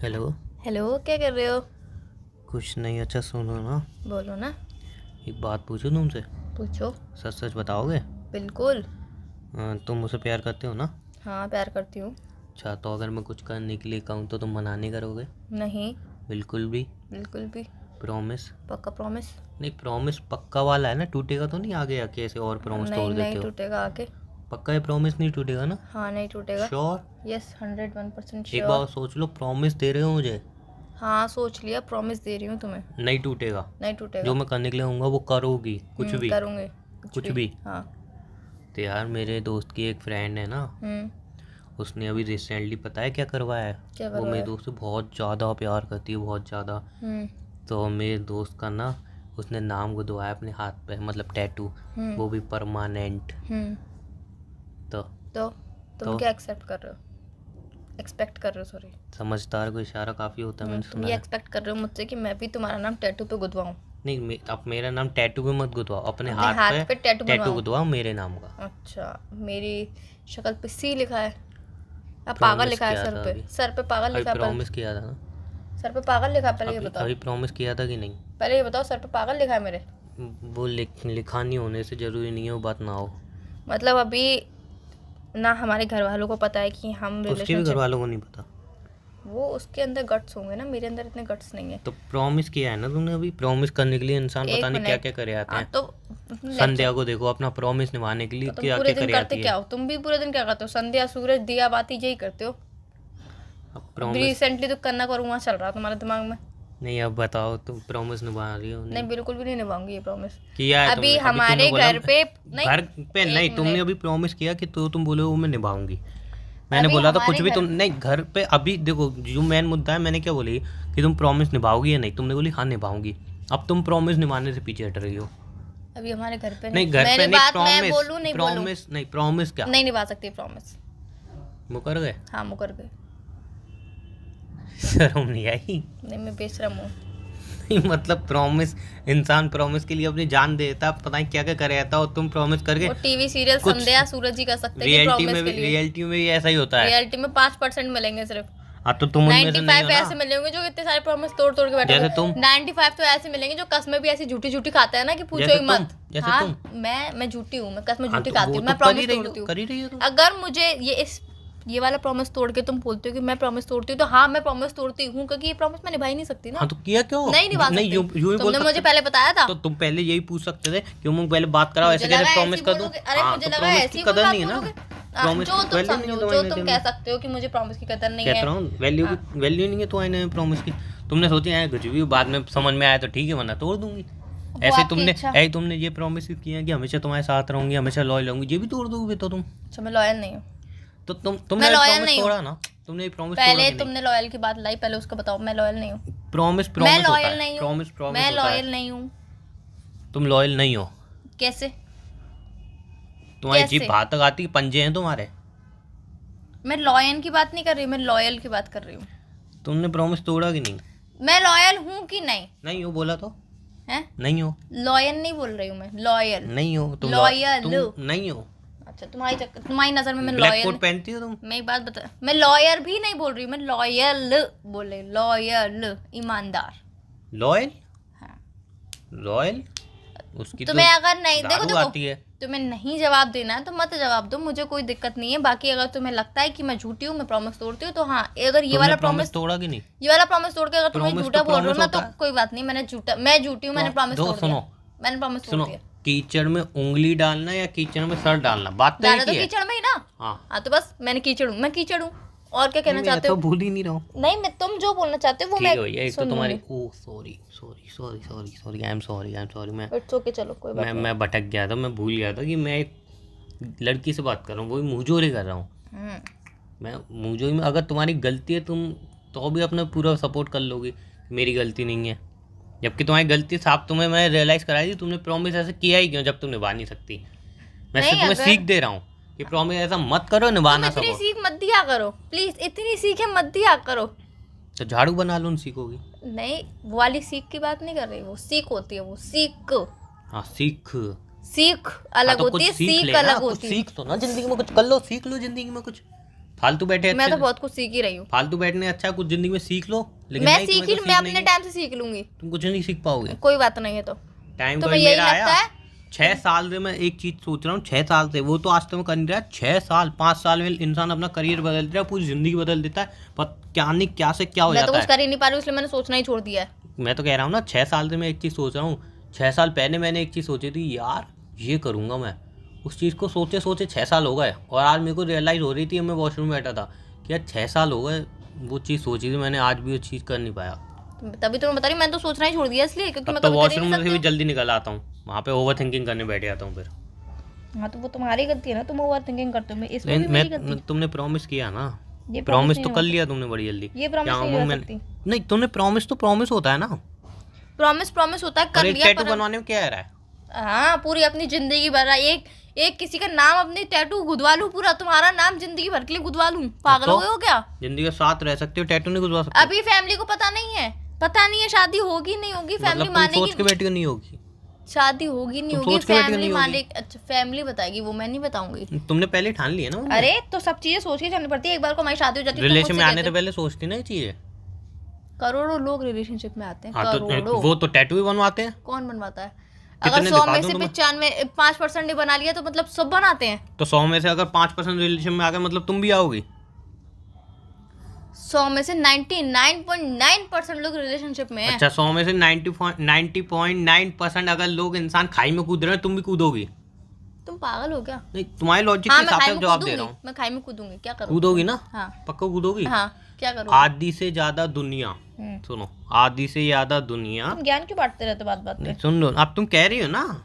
Hello. Hello, क्या कर रहे हो? कुछ नहीं, अच्छा सुनो ना, बोलो ना। एक बात पूछूं तुमसे? पूछो। सच सच बताओगे? बिल्कुल। तुम मुझसे प्यार करते हो ना? हाँ, प्यार करती हूँ। अच्छा, तो अगर मैं कुछ करने के लिए कहूँ तो तुम मना नहीं करोगे? नहीं। बिल्कुल भी? बिल्कुल भी। प्रॉमिस? पक्का प्रॉमिस। नहीं, प्रॉमिस पक्का वाला है ना, टूटेगा तो नहीं आगे आके ऐसे और प्रॉमिस नहीं तोड़ नहीं देते हो? टूटेगा आके। पक्का है, प्रॉमिस नहीं टूटेगा ना? हाँ, नहीं टूटेगा। श्योर? यस, 101% एक श्योर। बार सोच लो, प्रॉमिस दे रहे हो मुझे? हाँ, सोच लिया, प्रॉमिस दे रही हूँ तुम्हें। नहीं टूटेगा? नहीं जो टूटेगा। मैं करने के लिए होऊंगा वो करोगी, कुछ भी? करूँगी। कुछ कुछ भी। भी? हाँ। तो यार, मेरे दोस्त की एक फ्रेंड है ना, हम्म। उसने अभी रिसेंटली पता है क्या करवाया है? क्या वो मेरे करवाया? दोस्त से बहुत ज़्यादा प्यार करती है, बहुत ज़्यादा। हम्म। तो मेरे दोस्त का ना, उसने नाम गुदवाया अपने हाथ पे, मतलब टैटू, हम्म। वो भी परमानेंट। हम्म। तो तो तुम तो क्या एक्सेप्ट कर रहे हो? एक्सपेक्ट कर रहे हो, सॉरी। समझदार को इशारा काफ़ी होता है, मैंने तुम सुना ये है। एक्सपेक्ट कर रहे हो मुझसे कि मैं भी तुम्हारा नाम टैटू पे गुदवाऊँ? नहीं, अब मेरा नाम टैटू पे मत गुदवाओ, अपने अपने हाथ हाथ पे टैटू टैटू बनवाऊँ? गुदवाओ मेरे नाम का। अच्छा। मेरी शक्ल पे सी लिखा है? अब पागल प्रॉमिस लिखा है किया सर था पे? अभी। सर पे पागल अभी लिखा है प्रॉमिस पहले? किया था ना। सर पे पागल लिखा है, पहले ये अभी बताओ। अभी प्रॉमिस किया था कि नहीं? पहले ये बताओ, सर पे पागल लिखा है मेरे? वो लिखा नहीं होने से ज़रूरी नहीं है वो बात ना हो। मतलब अभी ना हमारे घर वालों को पता है कि हम उसके भी घर रिलेशनशिप। वालों को नहीं पता? वो उसके अंदर गट्स होंगे ना, मेरे अंदर इतने गट्स नहीं है। तो प्रॉमिस किया है ना तुमने, अभी प्रॉमिस करने के लिए इंसान पता एक नहीं क्या मिनट। क्या करे आते हाँ हैं। तो संध्या को देखो, अपना प्रॉमिस निभाने के लिए तो तुम क्या पूरे क्या दिन करे करते आती क्या है। हो? तुम भी पूरे दिन क्या करते हो? संध्या, सूरज, दिया बाती यही करते हो। अब अभी प्रॉमिस। रिसेंटली तो कन्ना करूँगा चल रहा तुम्हारे दिमाग में। नहीं, अब बताओ, तुम प्रॉमिस निभा रही हो नहीं, नहीं? बिल्कुल भी नहीं निभाऊंगी ये प्रॉमिस। किया है अभी तुमने? अभी तुमने हमारे बोला घर पे नहीं। घर पे नहीं, एक तुमने मिनट। अभी प्रॉमिस किया कि तो तुम बोले वो मैं निभाऊंगी। मैंने अभी बोला था हमारे कुछ भी घर। तुम नहीं, घर पे अभी देखो, जो मेन मुद्दा है, मैंने क्या बोली कि तुम प्रॉमिस निभाओगी या नहीं, तुमने बोली हाँ निभाऊंगी। अब तुम प्रॉमिस निभाने से पीछे हट रही हो। अभी हमारे घर पे नहीं, नहीं, घर पे मेरी नहीं, बात मैं प्रॉमिस। बोलूं नहीं बोलूं? प्रॉमिस नहीं, प्रॉमिस क्या? नहीं निभा सकती प्रॉमिस। मुकर गए? हाँ, मुकर गए। शर्म नहीं आई? नहीं, मैं बेशरम हूँ। नहीं, मतलब प्रॉमिस, इंसान प्रॉमिस के लिए अपनी जान देता, पता नहीं क्या क्या कर रहता, और तुम प्रॉमिस करके वो टीवी सीरियल कुछ संध्या सूरज जी कर सकते हैं कि रियलिटी प्रॉमिस में के भी, लिए। रियलिटी में भी ऐसा ही होता है। रियलिटी में 5% मिलेंगे सिर्फ। हाँ, तो तुम उनमें से नहीं हो 95 ऐसे ना? मिलेंगे जो इतने सारे प्रॉमिस तोड़ तोड़ के बैठे जैसे होंगे। तुम 95 तो ऐसे मिलेंगे जो कसमें भी ऐसी झूठी झूठी खाते हैं ना कि पूछो जैसे ही तुम मत। जैसे हाँ, तुम मैं झूठी हूँ, मैं कसमें हाँ, झूठी तो खाती वो हूँ, तो मैं प्रॉमिस तोड़ती हूँ। कर ही रही हो तुम। अगर मुझे ये वाला प्रॉमिस तोड़ के तुम बोलते हो कि मैं प्रॉमिस तोड़ती हूँ, तो हाँ मैं प्रॉमिस तोड़ती हूँ, क्योंकि ये प्रॉमिस मैं निभा ही नहीं सकती ना। हाँ, तो किया क्यों? नहीं निभा नहीं, यूं सकती। यूं ही बोल तुमने मुझे सकते। पहले बताया था। तो तुम पहले यही पूछ सकते थे क्यों, मुझे पहले बात कराओ, ऐसे मुझे कैसे लगा प्रॉमिस ऐसी कर दूं? बोलोगे। अरे हाँ, मुझे तो लगा प्रॉमिस ऐसी की कोई कदर बात नहीं है ना। बोलोगे। प्रॉमिस जो तुम वैल्यू नहीं है समझो, जो तुम्हारी तुम नजर कह में। सकते हो कि मुझे प्रॉमिस की कदर नहीं कहता है। रहा हूँ, वैल्यू हाँ। की वैल्यू नहीं है तुम्हारी प्रॉमिस की। तुमने सोची है कुछ भी, बाद में समझ में आया तो ठीक है, वरना तोड़ दूंगी। वो ऐसे आपकी इच्छा। तुमने ये प्रॉमिस किया है कि हमेशा तुम्हारे साथ रहूंगी, हमेशा लॉयल रहूंगी, ये भी तोड़ दोगे तो तुम? अच्छा, मैं लॉयल नहीं हूँ। तो तुमने मैं लॉयल प्रॉमिस नहीं हूँ। तोड़ा ना? तुमने प्रॉमिस तोड़ा पहले कि नहीं? तुमने लॉयल की बात लाई, पहले उसको बताओ। मैं लॉयल नहीं हूँ। प्रॉमिस मैं प्रॉमिस होता लॉयल है, नहीं हूँ। प्रॉमिस प्रॉमिस मैं होता है। लॉयल नहीं हूँ। तुम लॉयल नहीं हो? कैसे? तुम्हारी जीभ कैसे? बाहर तक आती है, पंजे हैं तुम्हारे। मैं लॉयल की बात नहीं कर रही हूँ, मैं लॉयल की बात कर रही हूँ। तुमने प्रॉमिस तोड़ा कि नहीं? मैं लॉयल हूँ कि नहीं? नहीं हो बोला तो? है? नहीं हो? लॉयल नहीं बोल रही हूँ मैं, लॉयल। नहीं हो तुम? लॉयल। तुम नहीं हो? अच्छा, तुम्हारी नजर में मैं ब्लैक लॉयल। कोट पहनती हो तुम? मैं एक बात बता, मैं लॉयर भी नहीं बोल रही हूँ, मैं लॉयल बोले, लॉयल ईमानदार। लॉयल? हाँ। लॉयल उसकी तो तुम्हें अगर नहीं, देखो दारू आती है। तुम्हें नहीं जवाब देना है तो मत जवाब दो, मुझे कोई दिक्कत नहीं है। बाकी अगर तुम्हें लगता है कि मैं झूठी हूँ, मैं प्रॉमिस तोड़ती हूँ, तो हाँ, अगर ये वाला प्रॉमिस तोड़ा कि नहीं? ये वाला प्रॉमिस तोड़ के अगर तुम्हें Promise झूठा तो बोल रहे हो promise ना, होता तो है। कोई बात नहीं। मैं झूठी हूँ, मैंने प्रॉमिस तोड़ दिया। सुनो, मैंने प्रॉमिस तोड़ सुनो, दिया। कीचड़ में उंगली डालना या कीचड़ में सर डालना, बात तो डाला एक तो ही है। कीचड़ में ही ना। हाँ। हाँ, तो बस मैं कीचड़ हूँ। और क्या कहना मैं चाहते तो हो? भूल ही नहीं रहा हूँ। नहीं, मैं तुम जो बोलना चाहते हो वो ठीक मैं है भैया, एक तो सुन तुम्हारी लूंगी। Oh sorry sorry sorry sorry sorry, I am sorry मैं इट्स ओके, चलो कोई बात नहीं। मैं भटक गया था, मैं भूल गया था कि मैं एक लड़की से बात कर रहा हूँ, वो भी मुंहजोरी कर रहा हूँ। मैं मुंहजोरी में, अगर तुम्हारी गलती है तुम तो भी अपना पूरा सपोर्ट कर लोगी, मेरी गलती नहीं है, जबकि तुम्हारी गलती साफ तुम्हें मैं रियलाइज़ कराई थी। तुमने प्रॉमिस ऐसे किया ही क्यों जब तुम निभा नहीं सकती? मैं नहीं, तुम्हें अगर सीख दे रहा हूँ कि प्रॉमिस ऐसा मत करो, निभा तुम ना इतनी सको। सीख मत दिया करो प्लीज, इतनी सीखें मत दिया करो। तो झाड़ू बना लो, सीखोगी? नहीं, वो वाली सीख की बात नहीं कर रही, वो सीख होती है, वो सीख। हाँ, सीख सीख अलग तो होती कुछ है, सीख सीख लेना, अलग कुछ होती है। सीख तो ना, जिंदगी में कुछ कर लो, सीख लो जिंदगी में कुछ, फालतू बैठे मैं तो अच्छे बहुत कुछ सीख ही रही हूँ। फालतू बैठने अच्छा कुछ जिंदगी में सीख लो, लेकिन मैं नहीं, तुम्हें सीख ही तो मैं सीखना अपने ही है। टाइम से सीख लूंगी, तुम कुछ नहीं सीख पाओगे। कोई बात नहीं है। तो टाइम तुम्हें कभी यही मेरा लगता आया है? 6 साल से मैं एक चीज सोच रहा हूँ, 6 साल से, वो तो आज तक मैं कर नहीं रहा। 6 साल 5 साल में इंसान अपना करियर बदल देता है, पूरी जिंदगी बदल देता है, पर क्या नहीं क्या से क्या हो मैं तो जाता कुछ है। कर ही नहीं पा रही हूँ, इसलिए मैंने सोचना ही छोड़ दिया है। मैं तो कह रहा हूँ ना, 6 साल से मैं एक चीज़ सोच रहा हूँ। 6 साल पहले मैंने एक चीज़ सोची थी, यार ये करूँगा मैं। उस चीज़ को सोचे सोचे 6 साल हो गए, और आज मेरे को रियलाइज़ हो रही थी, मैं वॉशरूम में बैठा था कि यार 6 साल हो गए वो चीज़ सोची थी मैंने, आज भी वो चीज़ कर नहीं पाया। तभी तो मैं बता रही हूँ, मैंने तो सोचना ही छोड़ दिया इसलिए, क्योंकि अब मैं तो कभी कर ही वॉशरूम नहीं में से भी सकती जल्दी निकल आता हूँ, वहाँ पे ओवर थिंकिंग करने बैठ जाता हूँ फिर। हूँ। हाँ तो वो तुम्हारी गलती है ना, तुम ओवर थिंकिंग करते हो, इसमें भी लेकिन मेरी गलती। तुमने प्रॉमिस किया ना, ये प्रॉमिस नहीं तो हो कर सकती। लिया तुमने बड़ी जल्दी। ये प्रॉमिस क्या नहीं हूँ हो मैंने? सकती। नहीं, तुमने प्रॉमिस तो प्रॉमिस होता है ना। प्रॉमिस होता है, और कर एक लिया टैटू पर बनवाने में क्या आ रहा है? हाँ पूरी अपनी जिंदगी भर एक किसी का नाम अपनी टैटू गुदवा लूं, पूरा तुम्हारा नाम जिंदगी भर के लिए गुदवा लूं, पागल तो हो गए हो क्या? जिंदगी के साथ रह सकते हो, टैटू नहीं गुजवा सकते? अभी फैमिली को पता नहीं है शादी होगी नहीं होगी, फैमिली मतलब तुम सोच के मानेगी, बैठी हो नहीं होगी? शादी होगी नहीं तुम होगी, सोच के बैठी हो फैमिली नहीं माने। होगी? अच्छा फैमिली बताएगी, वो मैं नहीं बताऊंगी। तुमने पहले ठान लिया ना। अरे तो सब चीजें सोच के चलनी पड़ती है, एक बार को हमारी शादी हो जाती है तो रिलेशन में मुझसे आने कहते से पहले सोचती ना ये चीजें। करोड़ों लोग रिलेशनशिप में आते हैं, हाँ तो करोड़ों। वो तो टैटू भी बनवाते हैं। कौन बनवाता है? कितने अगर 100 दिखा में दूं से तुम्हें? 5% ने बना लिया तो मतलब सब बनाते हैं। तो 100 में से अगर 5% रिलेशन में आ गए, मतलब तुम भी आओगी? 100 में से 99.9% लोग रिलेशनशिप में हैं। अच्छा, 100 में से 90.9% अगर लोग इंसान खाई में कूद रहे हैं, तुम भी कूदोगी? तुम पागल हो क्या? नहीं, तुम्हारे लॉजिक हाँ के मैं हिसाब खाई से में जवाब दे कूदूंगी, रहा हूँ। मैं खाई में कूदूंगी, क्या करूँ? कूदोगी ना? हाँ पक्का कूदोगी? हाँ क्या करूँ? आधी से ज्यादा दुनिया, सुनो, आधी से ज्यादा दुनिया, तुम ज्ञान क्यों बांटते रहते बात बात नहीं पे? सुन लो, अब तुम कह रही हो ना,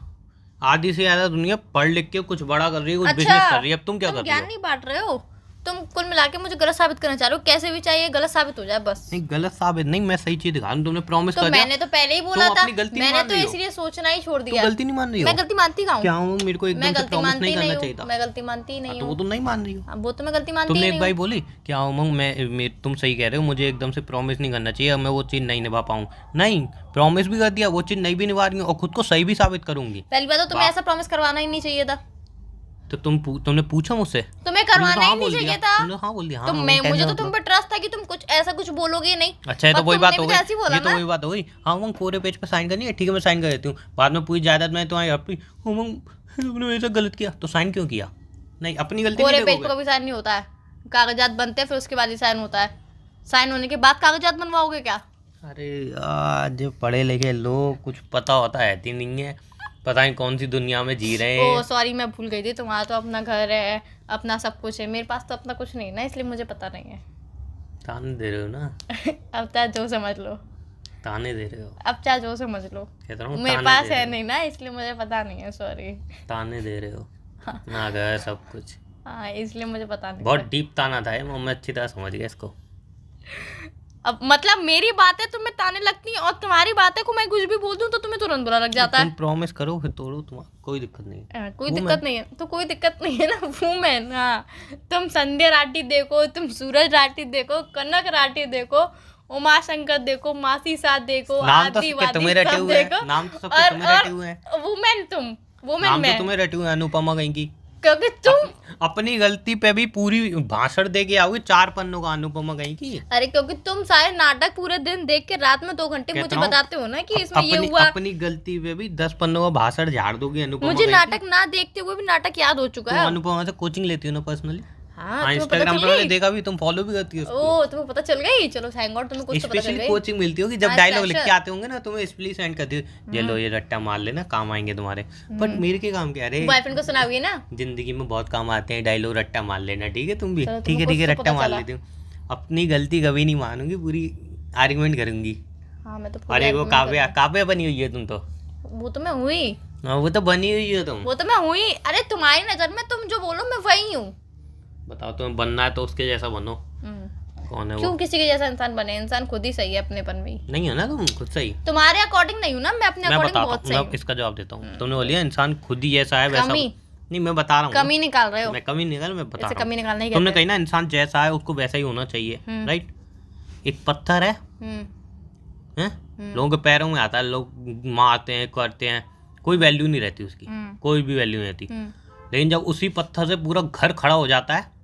आधी से ज्यादा दुनिया पढ़ लिख के कुछ बड़ा कर रही है, कुछ अच्छा, बिजनेस कर रही है। अब तुम क्या तुम कर रही ज्ञान हो? नहीं बांट रहे हो, तुम कुल मिला के मुझे गलत साबित करना चाह रहे हो, कैसे भी चाहिए गलत साबित हो जाए बस। नहीं, गलत साबित नहीं, मैं सही चीज दिखा रहा हूं। तुमने प्रॉमिस तो कर दिया। मैंने तो पहले ही बोला तुम था, अपनी गलती नहीं मैंने मान तो रही हो। इसलिए सोचना ही छोड़ तुम दिया। गलती नहीं मान रही हो? मैं गलती मानती कहाँ क्या हूँ? हूँ, मेरे को मैं एकदम से गलती प्रॉमिस मानती नहीं करना नहीं चाहिए हूँ, था। मैं गलती मानती ही नहीं तो वो हूँ। तो नहीं मान रही हो। हाँ, वो तो मैं गलती मानती तुमने ही एक नहीं बार हूँ। बोली क्या उमंग, तुम सही कह रहे हो, मुझे एकदम से प्रॉमिस नहीं करना चाहिए, मैं वो चीज़ नहीं निभा पाऊँ। नहीं, प्रॉमिस भी कर दिया, वो चीज़ नहीं भी निभा रही हूँ, और खुद को सही भी साबित करूंगी। पहली बात तो तुम्हें ऐसा प्रॉमिस करवाना ही नहीं चाहिए था, तो तुमने पूछा मुझसे? तुम्हें करवाना तुमने ही हाँ नहीं बोल चाहिए दिया। था। तुमने हाँ बोल दिया। तो हाँ, मैं कहने मुझे का तो तुम मतलब। पे ट्रस्ट था कि तुम कुछ ऐसा कुछ बोलोगे नहीं। अच्छा, ये तो पर वही बात तुमने हो भी गई। तो ऐसे ही बोला ये तो ना। वही बात हो गई। हाँ उमंग, पूरे पेज पे साइन करनी है, ठीक है मैं साइन कर देती हूँ। बाद में पूरी जायदाद में तुम्हारी अपनी, उमंग तुमने ऐसा गलत किया, तो साइन क्यों किया? नहीं, अपनी गलती पूरे नहीं पेज पे देखोगे। कभी साइन नहीं होता है, कागजात बनते हैं फिर उसके बाद ही साइन होता है। साइन होने के बाद कागजात बनवाओगे क्या? अरे यार, जो पढ़े लिखे लोग, कुछ पता होता है ही नहीं है, पता नहीं कौन सी दुनिया में जी रहे ओ हैं। सॉरी, मैं भूल गई थी, तुम्हारा तो अपना घर है, अपना सब कुछ है, मेरे पास तो अपना कुछ नहीं है ना, इसलिए मुझे पता नहीं है। ताने दे रहे हो ना? अब चाहे जो समझ लो, ताने दे रहे हो। अब चाहे जो समझ लो, कहता हूँ मेरे ताने पास दे रहे है हो। नहीं ना, इसलिए मुझे पता नहीं है, सॉरी। ताने दे रहे हो ना, घर सब कुछ। हाँ इसलिए मुझे पता नहीं। बहुत डीप ताना था ये, मैं अच्छी तरह समझ गया इसको। अब मतलब मेरी बातें तुम्हें ताने लगती हैं और तुम्हारी बातें को मैं कुछ भी बोल दूं तो तुम्हें तुरंत बुरा लग जाता तुम है। प्रॉमिस करो फिर तोड़ो, तुम्हारा कोई दिक्कत नहीं है। कोई Woman। दिक्कत नहीं है तो कोई दिक्कत नहीं है ना, वूमेन। हाँ, तुम संध्या राठी देखो, तुम सूरज राठी देखो, कनक राठी देखो, उमा शंकर देखो, मासी साथ देखो, नाम तो आदि सबके वादी तुम्हें रटे सब हुए हैं, देखो। नाम तो सबके तुम्हें रटे हुए हैं। वुमेन तुम, वुमेन नाम तो मैं, तुम्हें रटे हुए हैं, अनुपमा कहीं की। क्योंकि तुम, अपनी गलती पे भी पूरी भाषण दे के आओगे 4 पन्नों का, अनुपमा कहीं की। अरे क्योंकि तुम सारे नाटक पूरे दिन देख के रात में 2 घंटे कहता मुझे हूँ, बताते हो ना कि इसमें ये हुआ। अपनी गलती पे भी 10 पन्नों का भाषण झाड़ दोगे अनुपमा मुझे कहीं की। नाटक ना देखते हुए भी नाटक याद हो चुका तुम है। अनुपमा से कोचिंग लेती हो ना पर्सनली? हाँ, हाँ, तुम्हें पता इंस्टाग्राम चल पे मैंने गई? देखा भी, तुम फॉलो भी करती हो उसको। ओ तुम्हें पता चल गई, चलो थैंक गॉड तुम्हें कुछ तो पता चल स्पेशली गई। कोचिंग मिलती होगी जब हाँ, डायलॉग लिख के special। आते होंगे ना, तुम्हें स्पेशली सेंड करती हो, ये लो ये रट्टा मार लेना, काम आएंगे तुम्हारे। बट मेरे के काम क्या? अरे बॉयफ्रेंड को सुनाओगी ना? जिंदगी में बहुत काम आते हैं डायलॉग, रट्टा मार लेना, ठीक है तुम भी, चलो, ठीक है तुमको ठीक है, कुछ तो रट्टा पता मार चला। लेती हूँ। अपनी गलती कभी नहीं मानूंगी, पूरी आर्गुमेंट करूंगी। हाँ मैं तो और एक वो पूरी काव्या, argument काव्या बनी हुई है तुम तो। करूंगी। वो तो मैं हुई, हाँ, वो तो बनी हुई है तुम। वो तो मैं हुई। अरे तुम्हारी नजर में तुम जो बोलो मैं वही हूँ। बताओ, तुम्हें बनना है तो उसके जैसा बनो। कौन है वो? क्यों किसी के जैसा इंसान बने? इंसान खुद ही सही है अपनेपन में ही। नहीं है ना तुम खुद सही? तुम्हारे अकॉर्डिंग नहीं हूँ ना, मैं अपने मैं अकॉर्डिंग बताता बहुत हूँ, सही मैं हूँ। इसका जवाब देता हूँ। तुमने बोलिए इंसान खुद ही जैसा है वैसा। कमी, नहीं, मैं बता रहा हूँ, कमी निकाल रहे हो। मैं कमी निकाल, मैं बता इसे रहा कमी हूँ। निकालना ही तुमने कहते कही ना इंसान जैसा है उसको वैसा ही होना चाहिए, राइट? एक पत्थर है, हैं। हैं? लोगों के पैरों में आता है, लोग मारते हैं, करते हैं, कोई वैल्यू नहीं रहती उसकी, कोई भी वैल्यू नहीं रहती। लेकिन जब उसी पत्थर से पूरा घर खड़ा हो जाता है,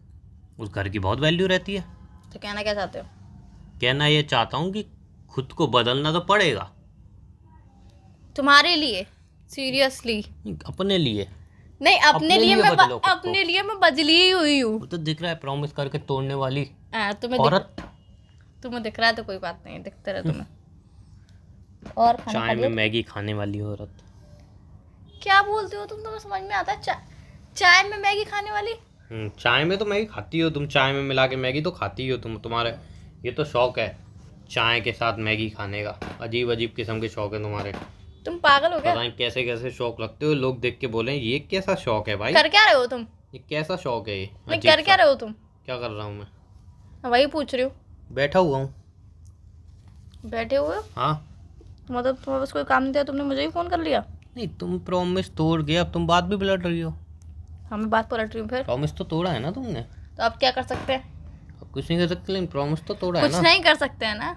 उस घर की बहुत वैल्यू रहती है। तो कहना क्या चाहते हो? कहना ये चाहता हूँ कि खुद को बदलना तो पड़ेगा। तुम्हारे लिए? सीरियसली? अपने लिए। नहीं, अपने लिए मैं बदलो खुद को। अपने लिए मैं बदली ही हुई हूँ। वो तो दिख रहा है, प्रॉमिस करके तोड़ने वाली तुम्हें औरत। तुम्हें दिख रहा है तो कोई बात नहीं, दिखते रहे तुम्हें। और खाना खा चाय में लिया? मैगी खाने वाली औरत। क्या बोलते हो तुम? तुम्हें समझ में आता है? चाय में मैगी खाने वाली? चाय में तो मैगी खाती हो तुम, चाय में मिला के मैगी तो खाती हो तुम। तुम्हारे ये तो शौक है चाय के साथ मैगी खाने का। अजीब अजीब किस्म के शौक है तुम्हारे। तुम पागल हो पता गया? नहीं कैसे कैसे शौक रखते हो, लोग देख के बोले ये कैसा शौक है भाई, कर क्या रहे हो तुम? ये कैसा शौक है ये नहीं, अजीब कर क्या सा। रहे हो तुम? क्या कर रहा हूँ मैं? वही पूछ रही हूँ। बैठा हुआ हूँ। बैठे हुए हो? हाँ। मतलब तुम्हें बस कोई काम नहीं दिया, तुमने मुझे ही फोन कर लिया? नहीं, तुम प्रॉमिस तोड़ गए, अब तुम बात भी पलट रही हो। हाँ, मैं बात पलट रही हूँ फिर। प्रॉमिस तो तोड़ा है ना तुमने। तो अब क्या कर सकते हैं? अब कुछ नहीं कर सकते, लेकिन प्रॉमिस तो तोड़ा है कुछ ना। नहीं कर सकते हैं ना?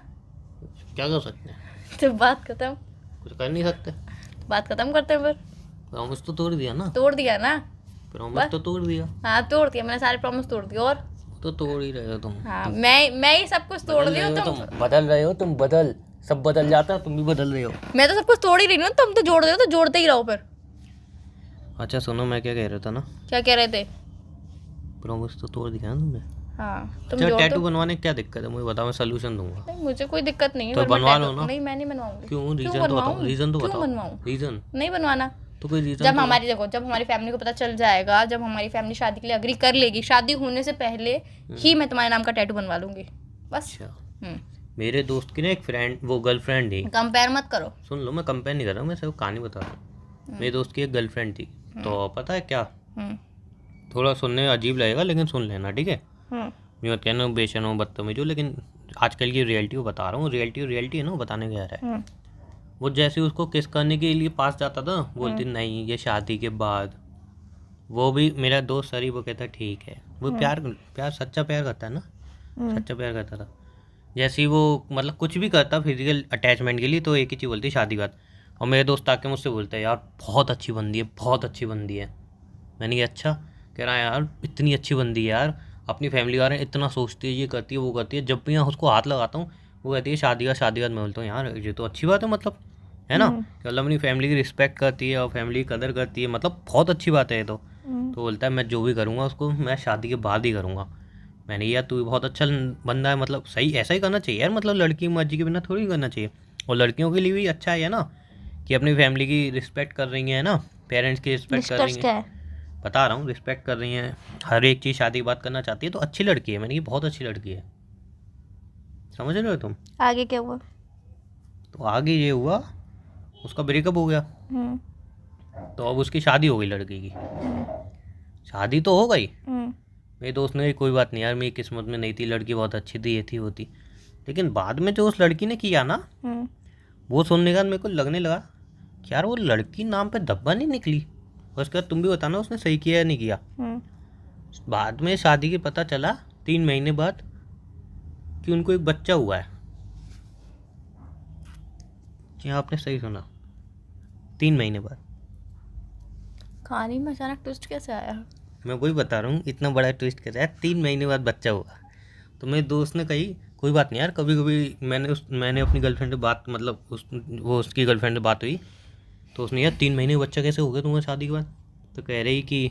क्या कर सकते हैं? तो बात खत्म। कुछ कर नहीं सकते। बात खत्म करते हैं फिर। प्रॉमिस तो तोड़ दिया ना। तोड़ दिया ना? प्रॉमिस तो तोड़ दिया। हाँ, तोड़ दिया मैंने, सारे प्रॉमिस तोड़ दिए। और तो तोड़ ही रहे हो तुम। हाँ, मैं ही सब कुछ तोड़ बदल रही रहे हूँ। हो तुम तुम, बदल रहे हो तुम, बदल सब बदल जाता है, तुम भी बदल रहे हो। मैं तो सब कुछ तोड़ ही रही हूँ, तुम तो जोड़ रहे हो, तो जोड़ते ही रहो फिर। अच्छा सुनो, मैं क्या कह रहा था ना, क्या कह रहे थे? प्रॉमिस तो तोड़ दिया ना तुमने। हाँ, तुम अच्छा, जोड़ टैटू दो। बनवाने की क्या दिक्कत है मुझे बताओ, मैं सोल्यूशन दूंगा। नहीं, मुझे कोई दिक्कत नहीं है। तो पर मैं बनवा tattoo- लो ना। नहीं, मैं नहीं बनवाऊंगी। क्यों? रीजन तो बनवाऊं? बताओ, रीजन तो क्यों बताओ। बनवाऊं? रीजन नहीं बनवाना। तो कोई रीजन जब तो हमारी देखो, जब हमारी फैमिली को पता चल जाएगा, जब हमारी फैमिली शादी के लिए अग्री कर लेगी, शादी होने से पहले ही मैं तुम्हारे नाम का टैटू बनवा लूंगी बस। अच्छा, मेरे दोस्त की ना एक फ्रेंड, वो गर्लफ्रेंड थी। कंपेयर मत करो। सुन लो, मैं कंपेयर नहीं कर रहा हूँ, मैं सिर्फ कहानी बता रहा हूँ। मेरे दोस्त की एक गर्लफ्रेंड थी, तो पता है क्या, थोड़ा सुनने में अजीब लगेगा लेकिन सुन लेना, ठीक है? मैं मत कहना बेचैन हो, बदतमीज हो, लेकिन आजकल की रियलिटी को बता रहा हूँ। रियलिटी है ना, वो बताने का रहा है। वो जैसे उसको किस करने के लिए पास जाता था, बोलती नहीं ये शादी के बाद। वो भी मेरा दोस्त सरी, वो कहता ठीक है। वो प्यार सच्चा प्यार करता है ना, सच्चा प्यार करता था। जैसे ही वो मतलब कुछ भी करता फिजिकल अटैचमेंट के लिए, तो एक ही चीज़ बोलती शादी बात। और मेरे दोस्त आके मुझसे बोलते हैं यार बहुत अच्छी बंदी है, बहुत अच्छी बंदी है। मैंने कहा अच्छा? कह रहा है यार इतनी अच्छी बंदी है यार, अपनी फैमिली वाले इतना सोचती है, ये करती है वो करती है। जब भी मैं उसको हाथ लगाता हूँ वो कहती है शादी का। मैं बोलता हूँ यार ये तो अच्छी बात है, मतलब है ना, कि मतलब अपनी फैमिली की रिस्पेक्ट करती है और फैमिली की कदर करती है, मतलब बहुत अच्छी बात है ये तो। बोलता है मैं जो भी करूँगा उसको मैं शादी के बाद ही करूँगा। मैंने यार तू बहुत अच्छा बंदा है, मतलब सही ऐसा ही करना चाहिए यार, मतलब लड़की की मर्जी के बिना थोड़ी करना चाहिए। और लड़कियों के लिए भी अच्छा है ना कि अपनी फैमिली की रिस्पेक्ट कर रही हैं ना, पेरेंट्स की रिस्पेक्ट कर रही हैं। बता रहा हूँ, रिस्पेक्ट कर रही हैं, हर एक चीज़ शादी की बात करना चाहती है, तो अच्छी लड़की है। मैंने ये बहुत अच्छी लड़की है, समझ रहे हो तुम? आगे क्या हुआ? तो आगे ये हुआ, उसका ब्रेकअप हो गया, तो अब उसकी शादी हो गई लड़की की। शादी तो हो गई। मेरे दोस्त ने कोई बात नहीं यार, मेरी किस्मत में नहीं थी, लड़की बहुत अच्छी थी, ये थी वो थी। लेकिन बाद में जो उस लड़की ने किया ना, वो सुनने के बाद मेरे को लगने लगा कि यार वो लड़की नाम पे धब्बा नहीं निकली। और उसके बाद तुम भी बताना उसने सही किया या नहीं किया। बाद में शादी के पता चला 3 महीने बाद कि उनको एक बच्चा हुआ है। जी आपने सही सुना, 3 महीने बाद। कहानी में अचानक ट्विस्ट कैसे आया? मैं वही बता रहा हूँ, इतना बड़ा ट्विस्ट कैसे है, 3 महीने बाद बच्चा हुआ। तो मेरे दोस्त ने कही कोई बात नहीं यार, कभी कभी मैंने अपनी गर्लफ्रेंड से बात, मतलब उसकी गर्लफ्रेंड से बात हुई, तो उसने यार 3 महीने बच्चा कैसे हो गया तुम्हारी शादी के बाद? तो कह रही कि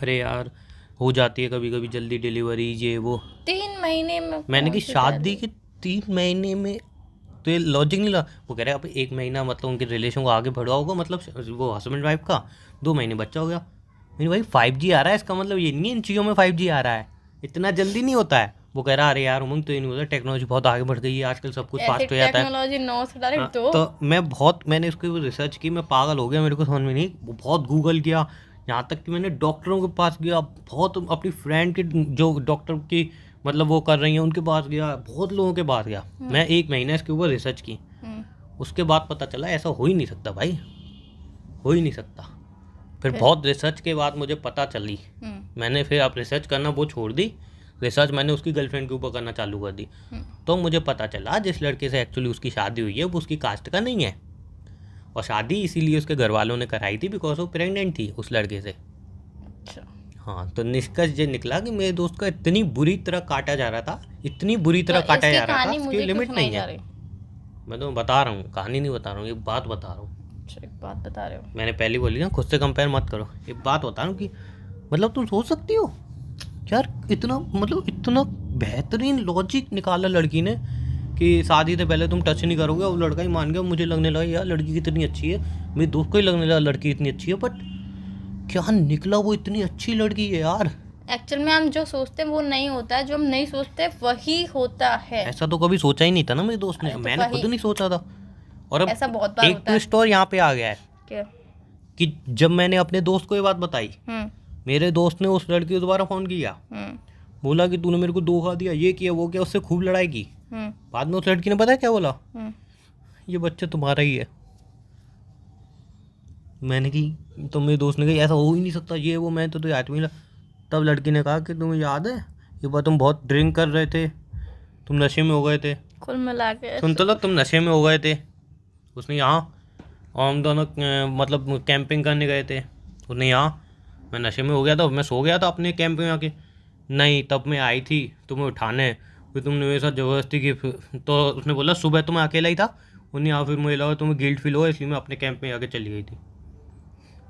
अरे यार हो जाती है कभी कभी जल्दी डिलीवरी, ये वो। 3 महीने में? मैंने कि शादी के 3 महीने में, तो ये लॉजिक नहीं लगा। वो कह रहे अब 1 महीना मतलब उनके रिलेशन को आगे बढ़ा होगा, मतलब वो हस्बैंड वाइफ का, 2 महीने बच्चा हो गया। मेरी भाई 5G आ रहा है, इसका मतलब ये नहीं है इन चीज़ों में 5G आ रहा है, इतना जल्दी नहीं होता है। वो कह रहा अरे यार उमंग तो ये नहीं होता, टेक्नोलॉजी बहुत आगे बढ़ गई है, आजकल सब कुछ फास्ट हो जाता है। टेक्नोलॉजी नो से डायरेक्ट तो मैंने उसके ऊपर रिसर्च की, मैं पागल हो गया, मेरे को समझ में नहीं, बहुत गूगल किया, यहाँ तक कि मैंने डॉक्टरों के पास गया, बहुत अपनी फ्रेंड के जो डॉक्टर की मतलब वो कर रही हैं उनके पास गया, बहुत लोगों के पास गया। मैं 1 महीना इसके ऊपर रिसर्च की, उसके बाद पता चला ऐसा हो ही नहीं सकता भाई, हो ही नहीं सकता। फिर बहुत रिसर्च के बाद मुझे पता चली, मैंने फिर अब रिसर्च करना वो छोड़ दी, रिसर्च मैंने उसकी गर्लफ्रेंड के ऊपर करना चालू कर दी। तो मुझे पता चला जिस लड़के से एक्चुअली उसकी शादी हुई है वो उसकी कास्ट का नहीं है, और शादी इसीलिए उसके घर वालों ने कराई थी बिकॉज वो प्रेग्नेंट थी उस लड़के से। अच्छा। हाँ, तो निष्कर्ष ये निकला कि मेरे दोस्त का इतनी बुरी तरह काटा जा रहा था, इतनी बुरी तरह तो काटा इसकी जा रहा था, कहानी उसकी मुझे क्यों लिमिट सुनाई नहीं जा है। रही? मैं तो बता रहा हूँ, कहानी नहीं बता रहा हूँ, एक बात बता रहा हूँ। अच्छा, एक बात बता रहे हो। मैंने पहले बोली ना, खुद से कंपेयर मत करो। एक बात बता रहा हूँ कि मतलब तुम सोच सकती हो यार, इतना मतलब इतना बेहतरीन लॉजिक निकाला लड़की ने कि शादी से पहले तुम टच नहीं करोगे, और लड़का ही मान गया। मुझे लगने लगा यार लड़की कितनी अच्छी है, मेरे दोस्त को ही लगने लगा लड़की इतनी अच्छी है, बट क्या निकला, वो इतनी अच्छी लड़की है यार। एक्चुअल में हम जो सोचते हैं वो नहीं होता है, जो हम नहीं सोचते वही होता है। ऐसा तो कभी सोचा ही नहीं था ना मेरे दोस्त ने, अरे तो मैंने वही। खुद नहीं सोचा था। और अब ऐसा बहुत बार एक होता है। ट्विस्ट और यहाँ पे आ गया है क्या? कि जब मैंने अपने दोस्त को ये बात बताई, हम्म मेरे दोस्त ने उस लड़की को दोबारा फ़ोन किया, हम्म बोला कि तूने मेरे को धोखा दिया, ये किया वो किया, उससे खूब लड़ाई की। हम्म बाद में उस लड़की ने पता है क्या बोला, हम्म। ये बच्चा तुम्हारा ही है। मैंने की, तो मेरे दोस्त ने कहा ऐसा हो ही नहीं सकता, ये वो, मैं तो याद मिला। तब लड़की ने कहा कि तुम्हें याद है ये बात, तुम बहुत ड्रिंक कर रहे थे, तुम नशे में हो गए थे। कुल मिला के सुन तो लो, तुम नशे में हो गए थे। उसने यहाँ, और हम दोनों मतलब कैंपिंग करने गए थे। उसने यहाँ, मैं नशे में हो गया था, मैं सो गया था अपने कैंप में आके। नहीं, तब मैं आई थी तुम्हें उठाने, फिर तुमने मेरे साथ ज़बरदस्ती की। तो उसने बोला सुबह तो मैं अकेला ही था। उन्हें यहाँ फिर मुझे लगा तुम्हें गिल्ट फील हुआ, इसलिए मैं अपने कैंप में आके चली गई थी।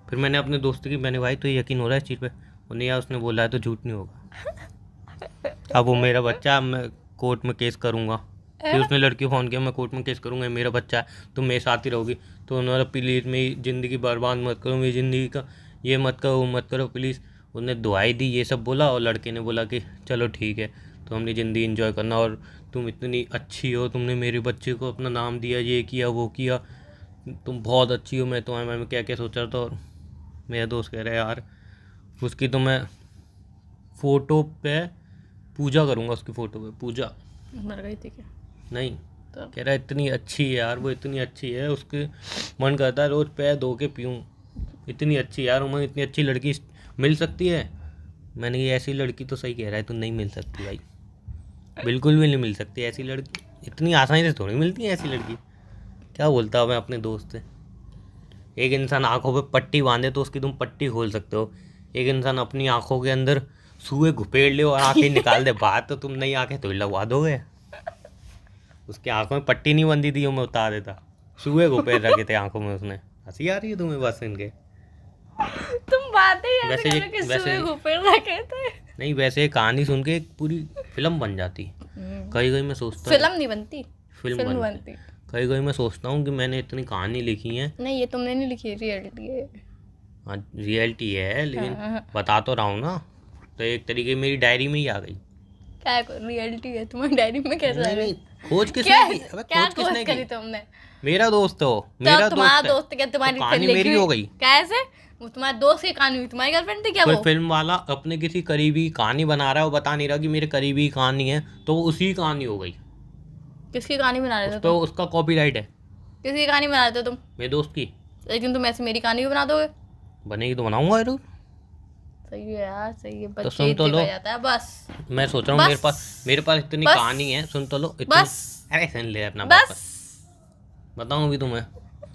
फिर मैंने अपने दोस्त की, मैंने भाई तो यकीन हो रहा है इस चीज़ पे। उन्हें यार उसने बोला है तो झूठ नहीं होगा। अब वो मेरा बच्चा, मैं कोर्ट में केस करूँगा। फिर उसने लड़की को फ़ोन किया, मैं कोर्ट में केस करूँगा, मेरा बच्चा है, तुम मेरे साथ ही रहोगी। तो उन्होंने प्लीज़ मेरी ज़िंदगी बर्बाद मत करो, मेरी ज़िंदगी का ये मत करो, वो मत करो प्लीज़। उन्होंने दुआई दी, ये सब बोला, और लड़के ने बोला कि चलो ठीक है, तो हमने ज़िंदगी एंजॉय करना, और तुम इतनी अच्छी हो, तुमने मेरे बच्चे को अपना नाम दिया, ये किया वो किया, तुम बहुत अच्छी हो। मैं तुम्हारे बारे में क्या क्या सोच रहा था। और मेरा दोस्त कह रहा है यार उसकी तो मैं फ़ोटो पे पूजा करूँगा, उसकी फ़ोटो पे पूजा। मर गई थी क्या? नहीं, तो कह रहा है इतनी अच्छी है यार, वो इतनी अच्छी है, उसके मन करता है रोज़ पैर धो के पीऊँ, इतनी अच्छी यार, उम्र इतनी अच्छी लड़की मिल सकती है। मैंने ये ऐसी लड़की तो सही कह रहा है, तो नहीं मिल सकती भाई, बिल्कुल भी नहीं मिल सकती ऐसी लड़की, इतनी आसानी से थोड़ी मिलती है ऐसी लड़की। क्या बोलता हूँ मैं अपने दोस्त से। एक इंसान आंखों पे पट्टी बांधे तो उसकी तुम पट्टी खोल सकते हो, एक इंसान अपनी आंखों के अंदर सुए घुपेड़ ले और आंखें निकाल दे बाहर, तो तुम नहीं आंखें तो लगवा दोगे। उसकी आंखों में पट्टी नहीं बंधी थी, मैं बता देता, सुए घुपेड़ रखे थे आंखों में उसने। हंसी आ रही है तुम्हें बस इनके। तुम बातें ही ऐसे वैसे करो कि वैसे सुबह घुपेड़ रखे थे। नहीं, वैसे ये कहानी सुन के एक पूरी फिल्म बन जाती। कहीं कहीं मैं सोचता हूँ फिल्म नहीं बनती, फिल्म फिल्म बनती। बनती। कहीं कहीं मैं सोचता हूँ कि मैंने इतनी कहानी लिखी है। नहीं, ये तुमने नहीं लिखी, रियलिटी है। हाँ, रियलिटी है, लेकिन हाँ। बता तो रहा हूँ ना, तो एक तरीके मेरी डायरी में ही आ गई। क्या रियलिटी है तुम्हारी डायरी में? कैसे आ नहीं गई? नहीं, खोज किसने क्या की? अबे क्या खोज किसने खोज करी की? तुमने? मेरा दोस्त हो, तो मेरा तुम्हारा दोस्त है। दोस्त क्या तुम्हारी तो कहानी लिखी मेरी हुई- हो गई। कैसे? वो तुम्हारे दोस्त की कहानी हुई, तुम्हारी गर्लफ्रेंड थी क्या कोई वो? फिल्म वाला अपने किसी करीबी की कहानी बना रहा है, वो बता नहीं रहा कि मेरे करीबी की कहानी है, तो वो उसी की कहानी हो गई। किसकी कहानी बना रहे थे तो तुम? उसका कॉपीराइट है, किसकी कहानी बना रहे थे तुम? मेरे दोस्त की। लेकिन तुम ऐसे मेरी कहानी भी बना दोगे? बनेगी तो बनाऊंगा जरूर। सही है यार, सही है। तो बच्चे सुन तो लो, जाता है बस। मैं सोच रहा हूँ बस। मेरे पास इतनी बस। कहानी है, सुन तो लो इतनी। बस। अरे सुन ले अपना बात। बस। बताऊँ भी तुम्हें,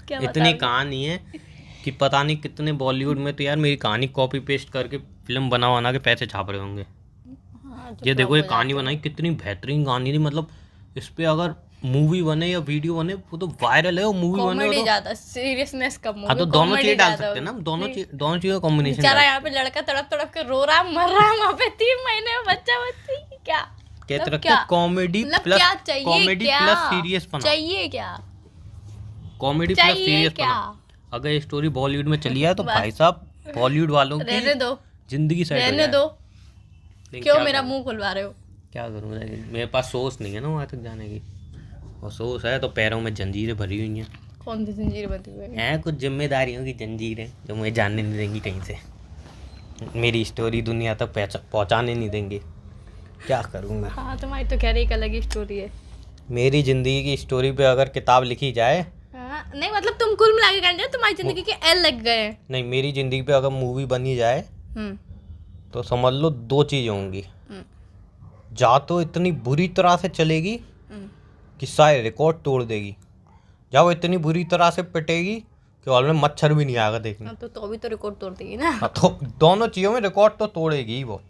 क्या इतनी बताओगे? कहानी है कि पता नहीं कितने बॉलीवुड में तो यार मेरी कहानी कॉपी पेस्ट करके फिल्म बना बना के पैसे छाप रहे होंगे। हाँ, तो ये देखो, ये हो कहानी जाते बनाई, कितनी बेहतरीन कहानी थी। मतलब इस पे अगर मूवी बने या वीडियो बने, वो तो वायरल है। वो मूवी बने कॉमेडी तो ज्यादा, सीरियसनेस कम हाँ, तो दोनों चीज़ें डाल सकते हैं ना, दोनों चीज़ों का कॉम्बिनेशन बेचारा यहाँ पे लड़का तड़प तड़प के रो रहा है, मर रहा है, वहाँ पे 3 महीने में बच्चा बच्ची क्या कहते मतलब रखते क्या? कॉमेडी मतलब प्लस क्या चाहिए? कॉमेडी क्या प्लस सीरियस बना, चाहिए? क्या कॉमेडी प्लस चाहिए? सीरियस क्या बना। अगर ये स्टोरी बॉलीवुड में चली है तो बस। भाई साहब बॉलीवुड वालों रहने की दो, जिंदगी सेट हो रहने जाए। दो। लेकिन क्यों क्या मेरा करूं? मुंह खुलवा रहे हो? क्या करूँ, लेकिन मेरे पास सोर्स नहीं है ना वहाँ तक जाने की, और सोर्स है तो पैरों में जंजीरें भरी हुई हैं। कौन सी जंजीर बंधी हुई है? हैं कुछ जिम्मेदारियों की जंजीरें जो मुझे जानने नहीं देंगी कहीं से, मेरी स्टोरी दुनिया तक पहुँचाने नहीं देंगे। क्या करूँ मैं? हाँ, तुम्हारी तो कह रही एक अलग ही स्टोरी है। मेरी ज़िंदगी की स्टोरी पे अगर किताब लिखी जाए, हाँ, नहीं मतलब तुम कुल मिला के कहते हो तुम्हारी जिंदगी के एल लग गए हैं। नहीं, मेरी ज़िंदगी पे अगर मूवी बनी जाए हम्म तो समझ लो 2 चीज़ होंगी। हम्म, या तो इतनी बुरी तरह से चलेगी हम्म। कि सारे रिकॉर्ड तोड़ देगी, या वो इतनी बुरी तरह से पिटेगी कि हॉल में मच्छर भी नहीं आएगा देखने। हाँ, तो भी तो रिकॉर्ड तोड़ देगी ना। हाँ, तो दोनों चीजों में रिकॉर्ड तो तोड़ेगी ही वो,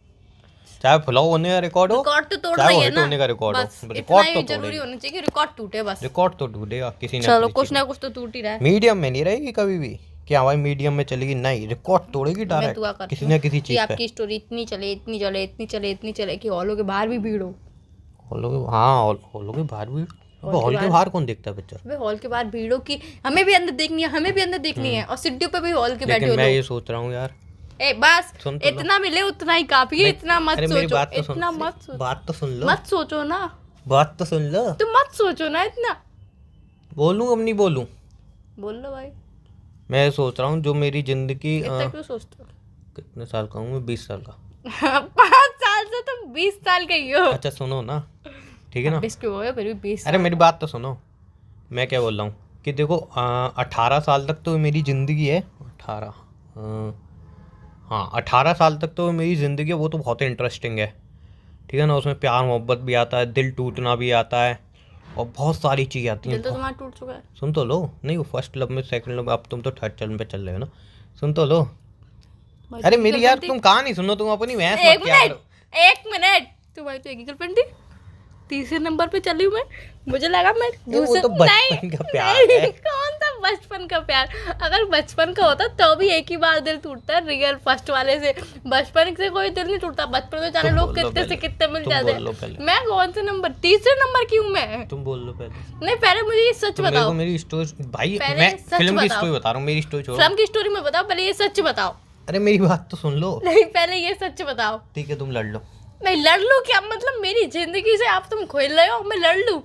चाहे फ्लॉ होने का रिकॉर्ड हो, रिकॉर्ड तो तोड़ चाहे रही वो है हिट ना, होने का रिकॉर्ड बस हो, इतना रिकॉर्ड ही तो जरूरी तोड़ेगी। होना चाहिए कि रिकॉर्ड टूटे बस। रिकॉर्ड तो टूटेगा किसी ना चलो किसी कुछ चीज़ ना कुछ तो टूट ही रहा है। में। मीडियम में नहीं रहेगी कभी भी कि हाँ भाई मीडियम में चलेगी, नहीं, रिकॉर्ड तोड़ेगी मैं दुआ डायरेक्ट करती किसी हूँ ना किसी कि चीज़ पे। आपकी स्टोरी इतनी चले इतनी चले इतनी चले इतनी चले कि हॉलों के बाहर भी भीड़ हो। हॉलों के बाहर भी, हॉल के बाहर कौन देखता है पिक्चर? अबे हॉल के बाहर भीड़ हो कि हमें भी अंदर देखनी है, हमें भी अंदर देखनी है, और सीढ़ियों पे भी हॉल के बैठे लेकिन हो मैं लोग। ये सोच रहा हूँ यार, ए बस सुन तो लो। इतना मिले उतना ही काफी है, इतना मत अरे मेरी सोचो, बात तो सुन, इतना मत सोचो, बात तो सुन लो, मत सोचो ना, बात तो सुन लो। तुम मत सोचो ना इतना। बोलूँ अब नहीं बोलूँ? बोल लो भाई। मैं सोच रहा हूँ जो मेरी जिंदगी इतना क्यों सोचते हो? कितने साल का हूँ मैं? 20 साल का। 5 साल से तुम 20 साल के ही हो। अच्छा सुनो ना, ठीक है ना? 20 क्यों हो, फिर भी 20 अरे मेरी बात तो सुनो, मैं क्या बोल रहा हूँ कि देखो 18 साल तक तो मेरी ज़िंदगी है। 18 हाँ 18 साल तक तो मेरी ज़िंदगी है, वो तो बहुत इंटरेस्टिंग है, ठीक है ना? उसमें प्यार मोहब्बत भी आता है, दिल टूटना भी आता है, और बहुत सारी चीज़ें आती हैं। दिल तो तुम्हारा टूट चुका है। सुन तो लो, नहीं वो फर्स्ट लव में, सेकंड लव, अब तुम तो थर्ड चरण पे चल रहे हो ना, सुन तो लो। भाई अरे तो मेरी यार girlfriend तुम कहानी सुनो, तुम अपनी भैंस थी। मत किया करो। 1 मिनट तुम्हारी तो एक ही गर्लफ्रेंड थी, तीसरे नंबर पे चली हूँ मैं, मुझे लगा मैं वो तो बचपन का प्यार नहीं, है। कौन सा बचपन का प्यार? अगर बचपन का होता तो भी एक ही बार दिल टूटता है, रियल फर्स्ट वाले से। बचपन से कोई दिल नहीं टूटता, बचपन में जाने तुम लोग बोल लो कितने से पहले, कितने मिल तुम जाते बोल लो पहले। हैं। मैं कौन से नंबर, तीसरे नंबर की हूँ मैं। तुम बोल लो पहले। नहीं पहले मुझे ये सच तुम मेरे को बताओ, मेरी स्टोरी, भाई पहले मैं सच फिल्म की बताओ। स्टोरी बता रहा हूँ, मेरी स्टोरी छोड़ो। फिल्म की स्टोरी में बताओ, पहले ये सच बताओ। अरे मेरी बात तो सुन लो। नहीं पहले ये सच बताओ। ठीक है तुम लड़ लो। मैं लड़ लूं क्या? मतलब मेरी जिंदगी से आप तुम खेल रहे हो, मैं लड़ लूं?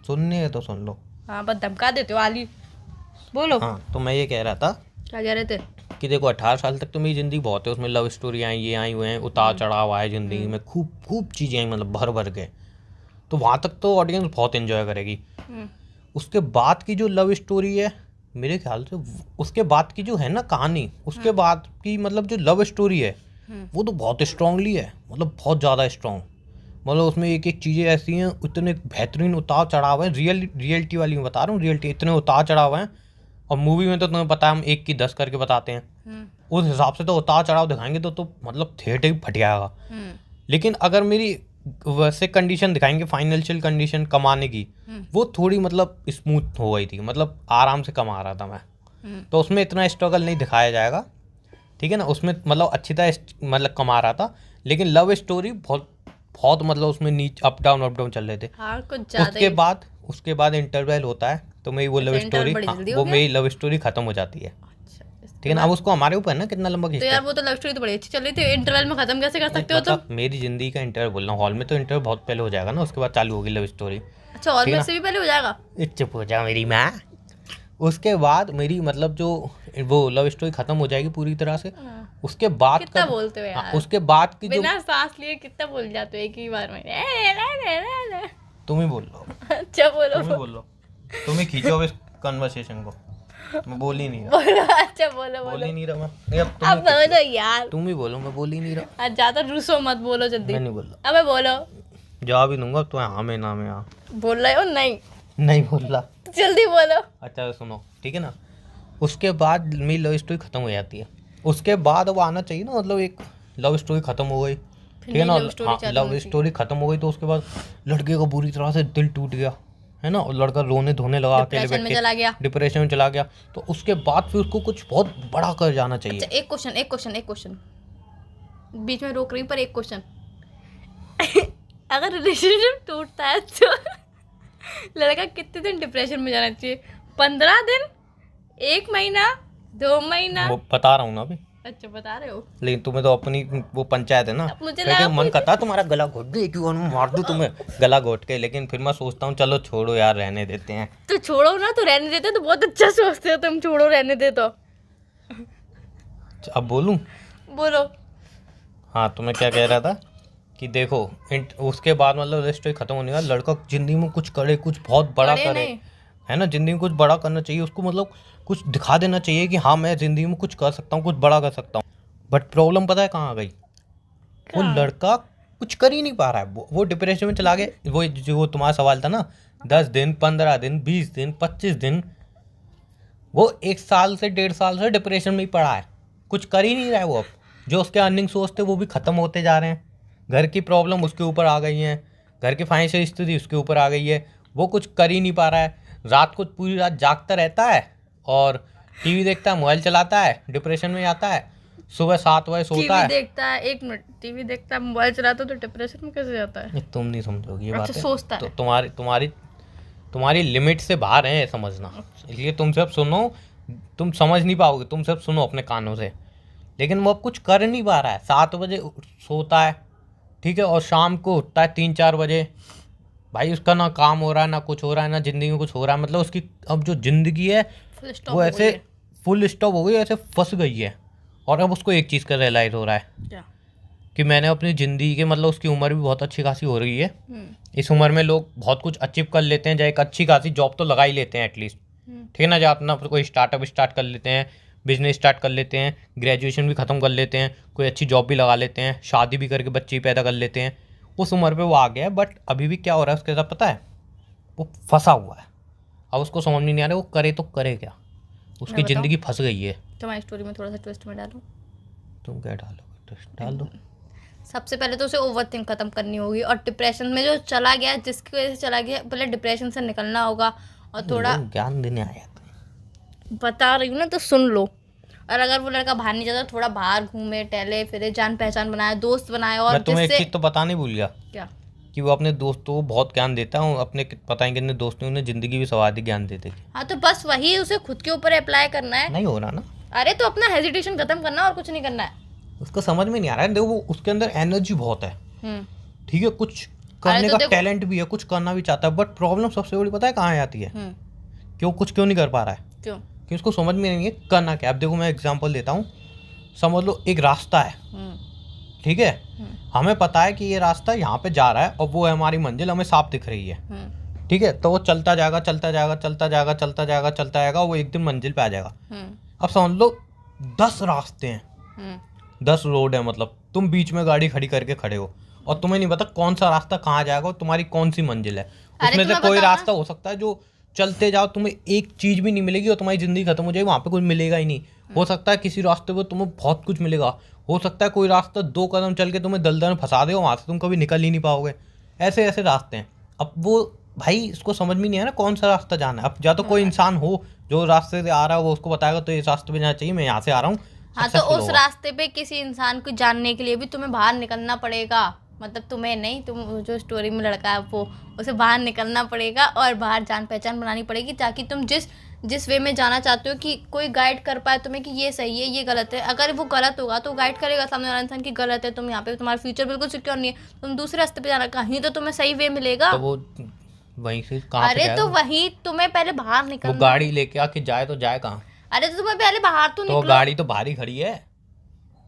सुनने है तो सुन लो। हाँ बस धमका देते हो आली। बोलो। हाँ तो मैं ये कह रहा था क्या कह रहे थे? कि देखो 18 साल तक तो मेरी ज़िंदगी बहुत है, उसमें लव स्टोरी आई, ये आई हुए हैं, उतार चढ़ाव आए ज़िंदगी में, खूब खूब चीज़ें आई, मतलब भर भर के, तो वहाँ तक तो ऑडियंस बहुत एंजॉय करेगी। उसके बाद की जो लव स्टोरी है, मेरे ख्याल से उसके बाद की जो है ना कहानी, उसके बाद की मतलब जो लव स्टोरी है वो तो बहुत स्ट्रांगली है, मतलब बहुत ज़्यादा स्ट्रांग, मतलब उसमें एक एक चीज़ें ऐसी हैं, इतने बेहतरीन उतार चढ़ाव है, रियलिटी वाली मैं बता रहा हूँ, रियलिटी इतने उतार चढ़ाव हैं। और मूवी में तो तुम्हें पता है हम 1 की 10 करके बताते हैं, उस हिसाब से तो उतार चढ़ाव दिखाएंगे तो मतलब थिएटर ही फट जाएगा। लेकिन अगर मेरी वैसे कंडीशन दिखाएंगे, फाइनेंशियल कंडीशन कमाने की, वो थोड़ी मतलब स्मूथ हो गई थी, मतलब आराम से कमा रहा था मैं, तो उसमें इतना स्ट्रगल नहीं दिखाया जाएगा, ठीक है ना? उसमें मतलब अच्छी तरह मतलब कमा रहा था, लेकिन लव स्टोरी बहुत बहुत मतलब उसमें नीचे अप डाउन चल रहे थे। हाँ कुछ ज्यादा उसके बाद इंटरवल होता है, तो मेरी वो लव स्टोरी, वो मेरी लव स्टोरी खत्म हो जाती है, ठीक है ना? अब उसको हमारे ऊपर है ना कितना लंबा तो खींचते यार वो तो लव स्टोरी तो बड़ी अच्छी चल रही थी, इंटरवल में खत्म कैसे कर सकते हो तुम? मतलब मेरी जिंदगी का इंटरवल बोल रहा हूँ, हॉल में तो इंटरवल बहुत पहले हो जाएगा ना, उसके बाद चालू होगी लव स्टोरी। अच्छा और में से भी पहले हो जाएगा? चुप हो जा मेरी माँ। उसके बाद मेरी मतलब जो वो लव स्टोरी खत्म हो जाएगी पूरी तरह से। उसके बाद कितना बोलते हो यार? उसके बाद की जो, बिना सांस लिए कितना बोल जाते हो एक ही बार में? तुम ही बोल लो, अच्छा बोलो तुम ही बोल लो, तुम ही खींचो अब इस कन्वर्सेशन को, मैं बोल ही नहीं रहा, बोलो। अच्छा बोलो बोल बोलो, ही नहीं रहा मैं। नहीं, अब अब बोलो यार। तुम ही बोलो, मैं बोल ही नहीं रहा। आज ज्यादा रूसो मत बोलो जल्दी। मैं नहीं बोल रहा, अबे बोलो। जवाब ही दूंगा तो हाँ में ना में हाँ। बोल रहे हो? नहीं बोल रहा। जल्दी बोलो। अच्छा सुनो, ठीक है ना? उसके बाद मेरी लव स्टोरी खत्म हो जाती है, उसके बाद वो आना चाहिए ना, मतलब एक लव स्टोरी खत्म हो गई, ठीक है ना? हाँ लव स्टोरी खत्म हो गई, तो उसके बाद लड़के का बुरी तरह से दिल टूट गया, है ना? और लड़का रोने धोने लगा, अकेले बैठ के डिप्रेशन में चला गया, तो उसके बाद फिर उसको कुछ बहुत बड़ा कर जाना चाहिए। अच्छा एक क्वेश्चन बीच में रोक रही पर एक क्वेश्चन अगर रिलेशनशिप टूटता है तो लड़का कितने दिन डिप्रेशन में जाना चाहिए? 15 दिन, 1 महीना, 2 महीना? वो बता रहा हूँ ना अभी। अच्छा बता रहे हो, लेकिन तुम्हें तो अपनी वो पंचायत है ना, मुझे लेकिन मन करता है तुम्हारा गला घोट दे, क्यों मार दूं तुम्हें गला घोट के, लेकिन फिर मैं सोचता हूँ चलो छोड़ो यार, रहने देते हैं। तो छोड़ो ना, तो रहने देते तो बहुत अच्छा सोचते हो तुम, छोड़ो रहने दे तो। अब बोलूं? बोलो। हाँ तो मैं क्या कह रहा था कि देखो उसके बाद मतलब स्टोरी खत्म होने का, लड़का जिंदगी में कुछ करे, कुछ बहुत बड़ा करे, है ना? जिंदगी में कुछ बड़ा करना चाहिए उसको, मतलब कुछ दिखा देना चाहिए कि हाँ मैं जिंदगी में कुछ कर सकता हूँ, कुछ बड़ा कर सकता हूँ। बट प्रॉब्लम पता है कहाँ आ गई? वो लड़का कुछ कर ही नहीं पा रहा है, वो डिप्रेशन में चला गया। वो जो तुम्हारा सवाल था ना, 10 दिन, 15 दिन, 20 दिन, 25 दिन, वो 1 साल से 1.5 साल से डिप्रेशन में ही पड़ा है, कुछ कर ही नहीं रहा है वो। अब जो उसके अर्निंग सोर्स थे वो भी ख़त्म होते जा रहे हैं, घर की प्रॉब्लम उसके ऊपर आ गई हैं, घर की फाइनेंशियल स्थिति उसके ऊपर आ गई है, वो कुछ कर ही नहीं पा रहा है। रात को पूरी रात जागता रहता है और टीवी देखता है, मोबाइल चलाता है, डिप्रेशन में आता है, सुबह 7 बजे सोता टीवी है। देखता है, 1 मिनट, टीवी देखता है, मोबाइल चलाता है, तो डिप्रेशन में कैसे जाता है? ये तुम नहीं समझोगे ये अच्छा, बात सोचता तो है। तुम्हारी लिमिट से बाहर है समझना, इसलिए तुम सब सुनो, तुम समझ नहीं पाओगे, तुम सब सुनो अपने कानों से। लेकिन वो अब कुछ कर नहीं पा रहा है, 7 बजे सोता है, ठीक है, और शाम को उठता है 3-4 बजे। भाई उसका ना काम हो रहा है, ना कुछ हो रहा है, ना ज़िंदगी में कुछ हो रहा है। मतलब उसकी अब जो ज़िंदगी है फुल स्टॉप वो हो ऐसे गई है। फुल स्टॉप हो गई, ऐसे फंस गई है। और अब उसको एक चीज़ का रियलाइज़ हो रहा है क्या? कि मैंने अपनी ज़िंदगी के, मतलब उसकी उम्र भी बहुत अच्छी खासी हो रही है। हम्म। इस उम्र में लोग बहुत कुछ अचीव कर लेते हैं, चाहे एक अच्छी खासी जॉब तो लगा ही लेते हैं एटलीस्ट, ठीक है ना, जहाँ अपना कोई स्टार्टअप स्टार्ट कर लेते हैं, बिजनेस स्टार्ट कर लेते हैं, ग्रेजुएशन भी ख़त्म कर लेते हैं, कोई अच्छी जॉब भी लगा लेते हैं, शादी भी करके बच्चे भी पैदा कर लेते हैं। उस उम्र पे वो आ गया है, बट अभी भी क्या हो रहा है उसके साथ पता है? वो फंसा हुआ है। अब उसको समझ में नहीं आ रहा वो करे तो करे क्या, उसकी मैं बताऊं? ज़िंदगी फंस गई है। तुम्हारी स्टोरी में थोड़ा सा ट्विस्ट में डालूं। तुम क्या डालोगे? ट्विस्ट डाल दो। सबसे पहले तो उसे ओवरथिंक खत्म करनी होगी, और डिप्रेशन में जो चला गया, जिसकी वजह से चला गया, पहले डिप्रेशन से निकलना होगा। और थोड़ा लोग ज्ञान देने आया था। बता रही हूँ ना, तो सुन लो। और अगर वो लड़का बाहर नहीं जाता, थोड़ा बाहर घूमे टहले फिरे, जान पहचान बनाए, दोस्त बनाए, और मैं तुम्हें एक जिससे चीज़ तो बताने भूल गया क्या? कि वो अपने दोस्तों को बहुत ज्ञान देता है। अपने पता है कितने दोस्त हैं, उन्हें ज़िंदगी भी सवार ज्ञान देते थे। हाँ, तो बस वही उसे खुद के ऊपर अप्लाई करना है। नहीं हो रहा ना, अरे तो अपना हेजिटेशन खत्म करना, और कुछ नहीं करना है। उसको समझ में नहीं आ रहा है। देखो वो उसके अंदर एनर्जी बहुत है, हम्म। ठीक है, कुछ करने तो का देखो- टैलेंट भी है, कुछ करना भी चाहता है, बट प्रॉब्लम सबसे बड़ी पता है कहाँ आती है? हम्म। क्यों कुछ क्यों नहीं कर पा रहा है? क्यों? कि उसको समझ में नहीं है करना क्या। अब देखो मैं एग्जांपल देता हूँ, समझ लो एक रास्ता है, ठीक है, हमें पता है कि ये रास्ता यहाँ पे जा रहा है और वो है हमारी मंजिल, हमें साफ दिख रही है, ठीक है, तो वो चलता जाएगा चलता जाएगा चलता जाएगा चलता जाएगा चलता जाएगा, वो एक दिन मंजिल पे आ जाएगा। अब समझ लो 10 रास्ते हैं, 10 रोड है, मतलब तुम बीच में गाड़ी खड़ी करके खड़े हो और तुम्हें नहीं पता कौन सा रास्ता कहाँ जाएगा और तुम्हारी कौन सी मंजिल है। उसमें से कोई रास्ता हो सकता है जो चलते जाओ तुम्हें एक चीज़ भी नहीं मिलेगी और तुम्हारी ज़िंदगी खत्म हो जाएगी, वहाँ पे कुछ मिलेगा ही नहीं। हो सकता है किसी रास्ते पे तुम्हें बहुत कुछ मिलेगा, हो सकता है कोई रास्ता 2 कदम चल के तुम्हें दलदल में फंसा दे, वहाँ से तुम कभी निकल ही नहीं पाओगे। ऐसे ऐसे रास्ते हैं। अब वो भाई इसको समझ में नहीं है ना कौन सा रास्ता जाना है। अब या तो कोई इंसान हो जो रास्ते से आ रहा है, वो उसको बताएगा तो इस रास्ते पे जाना चाहिए, मैं यहाँ से आ रहा हूँ। हाँ, तो उस रास्ते पे किसी इंसान को जानने के लिए भी तुम्हें बाहर निकलना पड़ेगा। मतलब तुम्हें नहीं, तुम जो स्टोरी में लड़का है वो, उसे बाहर निकलना पड़ेगा और बाहर जान पहचान बनानी पड़ेगी, ताकि तुम जिस वे में जाना चाहते हो कि कोई गाइड कर पाए तुम्हें कि ये सही है ये गलत है। अगर वो गलत होगा तो गाइड करेगा सामने वाला इंसान कि गलत है, तुम यहाँ पे, तुम्हारा फ्यूचर बिल्कुल सिक्योर नहीं है, तुम दूसरे रास्ते पे जाना, कहीं तो तुम्हें सही वे मिलेगा। तो वो वहीं से कहाँ पे अरे तो जाएगा? वही तुम्हें पहले बाहर वो निकलना। गाड़ी लेके आके जाए तो जाए कहाँ? अरे तो तुम्हें पहले बाहर तो तो वो निकलो। गाड़ी तो बाहर ही खड़ी है,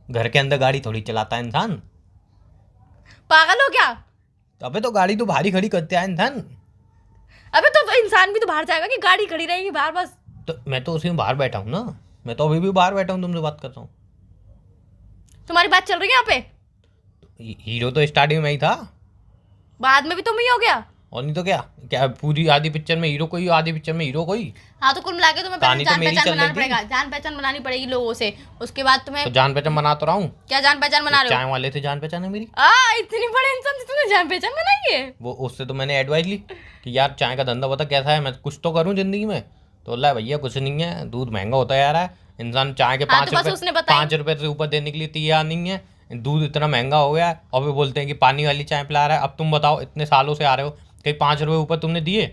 घर के अंदर गाड़ी थोड़ी चलाता है इंसान। पागल हो क्या? अबे तो गाड़ी तो बाहर ही खड़ी करते हैं इंसान। अबे तो इंसान भी तो बाहर जाएगा कि गाड़ी खड़ी रहेगी बाहर बस? तो मैं तो उसी में बाहर बैठा हूँ ना, मैं तो अभी भी बाहर बैठा हूँ, तुमसे बात कर रहा हूँ। तुम्हारी बात चल रही है यहाँ पे? हीरो तो स्टार्टिंग में ही था, बाद में भी तुम ही हो गया। और नहीं तो क्या, क्या पूरी आधी पिक्चर में हीरो कोई, आधी पिक्चर में हीरो कोई। हाँ, तो कुल मिला के तुम्हें कहानी पहले तो जान मेरी पहचान चल बनाना रही थी। पड़ेगा, जान पहचान बनानी पड़ेगी लोगों से। उसके बाद तुम्हें तो जान पहचान बना तो रहा हूँ। क्या जान पहचान बना रहे हो? चाय वाले से जान पहचान है मेरी। इतनी बड़े इंसान से तुमने जान पहचान बनाई है? वो उससे तो मैंने एडवाइस ली कि यार चाय का धंधा बता कैसा है, मैं कुछ तो करूँ जिंदगी में। तो बोला भैया कुछ नहीं है, दूध महंगा होता जा रहा है, इंसान चाय के हाँ, तो बस उसने बताई। 5 रुपए से ऊपर देने के लिए तैयार नहीं है, दूध इतना महंगा हो गया है, और वे बोलते हैं कि पानी वाली चाय पिला रहा है। अब तुम बताओ, इतने सालों से आ रहे हो, कहीं 5 रुपए ऊपर तुमने दिए?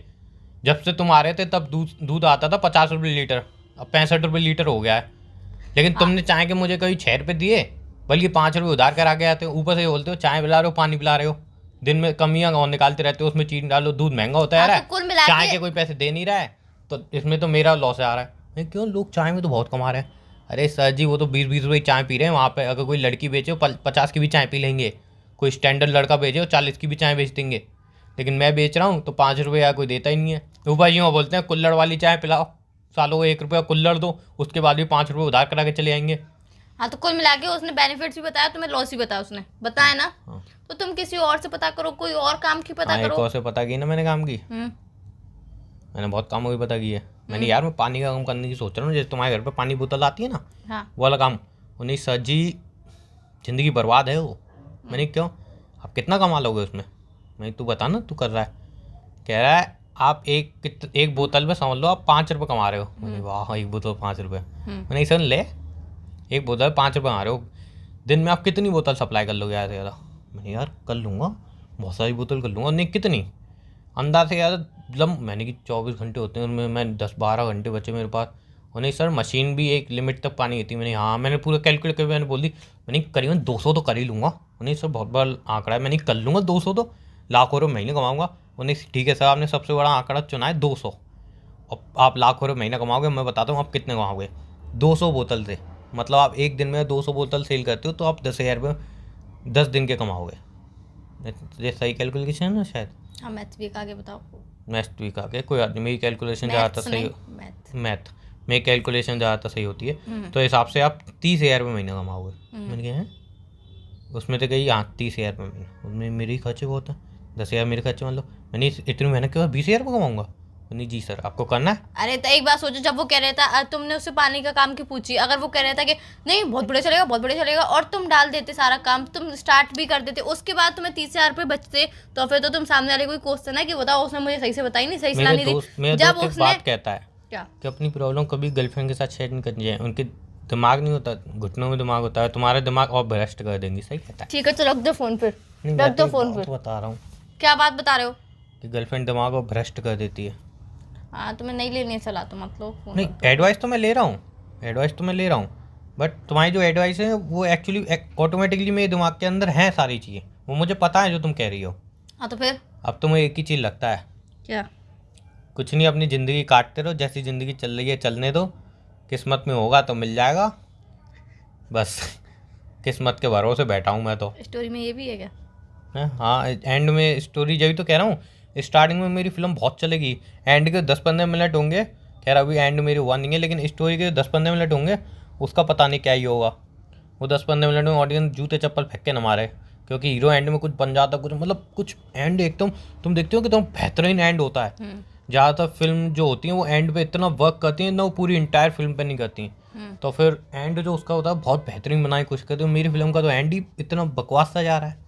जब से तुम आ रहे थे तब दूध आता था 50 रुपये लीटर, अब 65 रुपये लीटर हो गया है। लेकिन तुमने चाय के मुझे कभी 6 रुपये दिए, बल्कि 5 रुपये उधार करा के आते हो, ऊपर से ये बोलते हो चाय पिला रहे हो पानी पिला रहे हो, दिन में कमियां और निकालते रहते हो, उसमें चीनी डालो, दूध महंगा होता है, तो कुल मिला के- चाय के कोई पैसे दे नहीं रहा है, तो इसमें तो मेरा लॉस आ रहा है। क्यों, लोग चाय में तो बहुत कमा रहे हैं। अरे सर जी, वो तो 20-20 रुपये चाय पी रहे हैं वहाँ पे। अगर कोई लड़की बेचे 50 की भी चाय पी लेंगे, कोई स्टैंडर्ड लड़का बेचे 40 की भी चाय बेच देंगे। लेकिन मैं बेच रहा हूँ तो 5 रुपये या कोई देता ही नहीं है। ऊपर यूँ बोलते हैं कुल्हड़ वाली चाय पिलाओ, सालों को 1 रुपये कुल्हड़ दो, उसके बाद भी 5 रुपये उधार करा के चले आएंगे। हाँ, तो कुल मिला के उसने बेनिफिट्स भी बताया, तुम्हें लॉस भी बताया, उसने बताया ना। हाँ। तो तुम किसी और से पता करो, कोई और काम की पता हाँ, एक करो। और से पता की ना मैंने काम की, हम्म। मैंने बहुत कामों की पता की है। मैंने यार मैं पानी का काम करने की सोच रहा हूँ, जैसे तुम्हारे घर पे पानी बोतल आती है ना, हाँ वो वाला काम। उन्हें सर जी ज़िंदगी बर्बाद है वो। मैंने क्यों, आप कितना कमा लोगे उसमें? मैं तू बता ना, तू कर रहा है। कह रहा है आप एक बोतल में समझ लो आप 5 रुपये कमा रहे हो। मैंने वाह, एक बोतल 5 रुपये। मैंने सर ले, एक बोतल 5 रुपये कमा रहे हो, दिन में आप कितनी बोतल सप्लाई कर लोगे ज़्यादा से ज़्यादा? मैंने यार कर लूँगा, बहुत सारी बोतल कर लूँगा। नहीं कितनी, अंदाज से ज़्यादा मैंने कि 24 घंटे होते हैं उनमें, मैं 10-12 घंटे बचे मेरे पास। और नहीं सर, मशीन भी एक लिमिट तक पानी देती है। मैंने हाँ, मैंने पूरा कैलकुलेट करके मैंने बोल दी, मैंने करीबन 200 तो कर ही लूँगा। नहीं सर बहुत बड़ा आंकड़ा है, मैंने कर लूँगा 200 तो, लाखों रुपये महीने कमाऊँगा। उन्हें ठीक है सर, आपने सबसे बड़ा आंकड़ा चुना है 200, और आप लाखों रुपये महीना कमाओगे। मैं बताता हूँ आप कितने कमाओगे। 200 बोतल से, मतलब आप एक दिन में 200 बोतल सेल करते हो तो आप 10,000 रुपये 10 दिन के कमाओगे। ये सही कैलकुलेशन है ना शायद? हाँ मैथ्स भी आगे बताओ। नेक्स्ट वीक आके कोई आदमी, मेरी कैलकुलेशन ज़्यादातर सही, मैथ मेरी कैलकुलेशन ज़्यादातर सही होती है। तो हिसाब से आप 30,000 रुपये महीना कमाओगे। मैंने कहा हैं उसमें तो कही हाँ 30,000 रुपये महीना, उसमें मेरे ही खर्चे बहुत हैं, 10,000 मेरे खर्चे मान लो। मैंने इतनी मेहनत के बाद 20,000 रुपये कमाऊँगा? नहीं जी सर, आपको करना है। अरे तो एक बात सोचो, जब वो कह रहा था, तुमने उससे पानी का काम की पूछी, अगर वो कह रहा था कि नहीं बहुत बढ़िया चलेगा बहुत बढ़िया चलेगा, और तुम डाल देते सारा काम, तुम स्टार्ट भी कर देते, उसके बाद तुम्हें 30,000 रुपये बचते, तो फिर तो तुम सामने वाले कोई क्वेश्चन है कि बताओ उसने मुझे सही से बताई नहीं, सही सलाह नहीं दी। मेरा जब दोस्त एक उसने बात कहता है क्या कि अपनी प्रॉब्लम कभी गर्लफ्रेंड के साथ शेयर नहीं करनी चाहिए, उनके दिमाग नहीं होता, घुटनों में दिमाग होता है, तुम्हारा दिमाग और भ्रष्ट कर देंगी। सही कहता है। ठीक है, तो रख दो फोन फिर, नहीं, रख दो फोन मैं फिर। तो बता रहा हूँ क्या बात बता रहे हो? कि गर्लफ्रेंड दिमाग और भ्रष्ट कर देती है। हाँ, तुम्हें नहीं लेनी है सलाह तो मत लो फोन। नहीं, एडवाइस तो मैं ले रहा हूँ, बट तुम्हारी जो एडवाइस है वो एक्चुअली ऑटोमेटिकली मेरे दिमाग के अंदर हैं सारी चीज़ें, वो मुझे पता है जो तुम कह रही हो। हाँ तो फिर अब तुम्हें एक ही चीज़ लगता है, क्या? कुछ नहीं, अपनी ज़िंदगी काटते रहो, जैसी ज़िंदगी चल रही है चलने दो, किस्मत में होगा तो मिल जाएगा, बस किस्मत के भरोसे बैठा हूँ मैं तो। स्टोरी में ये भी है क्या? हाँ, एंड में स्टोरी जब तो कह रहा हूँ, स्टार्टिंग में मेरी फिल्म बहुत चलेगी, एंड के 10-15 मिनट होंगे, खैर अभी एंड मेरी हुआ नहीं है, लेकिन स्टोरी के 10-15 मिनट होंगे, उसका पता नहीं क्या ही होगा। वो 10-15 मिनट में ऑडियंस जूते चप्पल फेंक के न मारे, क्योंकि हीरो एंड में कुछ बन जाता, कुछ मतलब कुछ एंड एकदम तुम देखते हो कि तुम बेहतरीन एंड होता है। ज़्यादातर फिल्म जो होती हैं वो एंड पे इतना वर्क करती हैं ना, वो पूरी इंटायर फिल्म पे नहीं करती, तो फिर एंड जो उसका होता है बहुत बेहतरीन बनाने की कोशिश करती है। मेरी फिल्म का तो एंड ही इतना बकवास सा जा रहा है,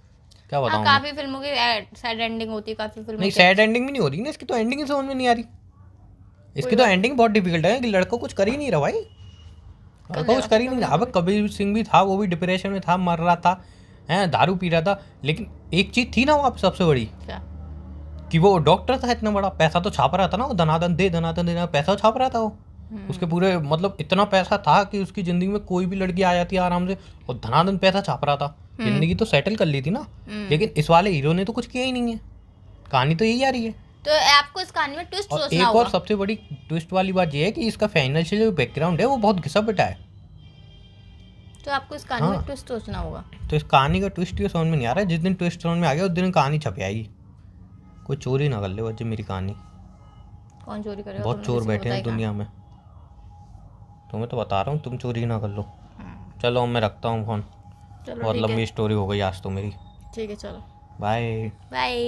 क्या बताऊं। काफी फिल्मों की सैड एंडिंग होती है, काफी फिल्मों नहीं, सैड एंडिंग भी नहीं हो रही ना इसकी, तो एंडिंग ही समझ में नहीं आ रही। इसकी तो एंडिंग बहुत डिफिकल्ट है कि लड़का कुछ कर ही नहीं रहा भाई, लड़का कुछ कर ही नहीं रहा। अब कबीर सिंह भी था, वो भी डिप्रेशन में था, मर रहा था, हैं दारू पी रहा था, लेकिन एक चीज़ थी ना वहाँ पे सबसे बड़ी, क्या? कि वो डॉक्टर था, इतना बड़ा पैसा तो छाप रहा था ना वो, धनाधन दे पैसा छाप रहा था वो। उसके पूरे मतलब इतना पैसा था कि उसकी ज़िंदगी में कोई भी लड़की आ जाती है आराम से, और धनाधन पैसा छाप रहा था, जिंदगी तो सेटल कर ली थी ना। लेकिन इस वाले हीरो ने तो कुछ किया ही नहीं है, कहानी तो यही आ रही है। तो आपको इस कहानी में ट्विस्ट और सोचना एक होगा। और सबसे बड़ी ट्विस्ट वाली बात यह है कि इसका फाइनेंशियल जो बैकग्राउंड है वो बहुत घिसा पिटा है, तो आपको इस कहानी में ट्विस्ट सोचना होगा। तो इस कहानी का ट्विस्ट ये समझ में नहीं आ रहा है। जिस दिन ट्विस्ट समझ में आ गया उस दिन कहानी छप आएगी। कोई चोरी ना कर ले बच्चे मेरी कहानी, कौन चोरी करेगा? बहुत चोर बैठे हैं दुनिया में, तुम्हें तो बता रहा हूँ, तुम चोरी ना कर लो। चलो मैं रखता हूँ फोन, बहुत लंबी स्टोरी हो गई आज तो मेरी। ठीक है चलो, बाय बाय।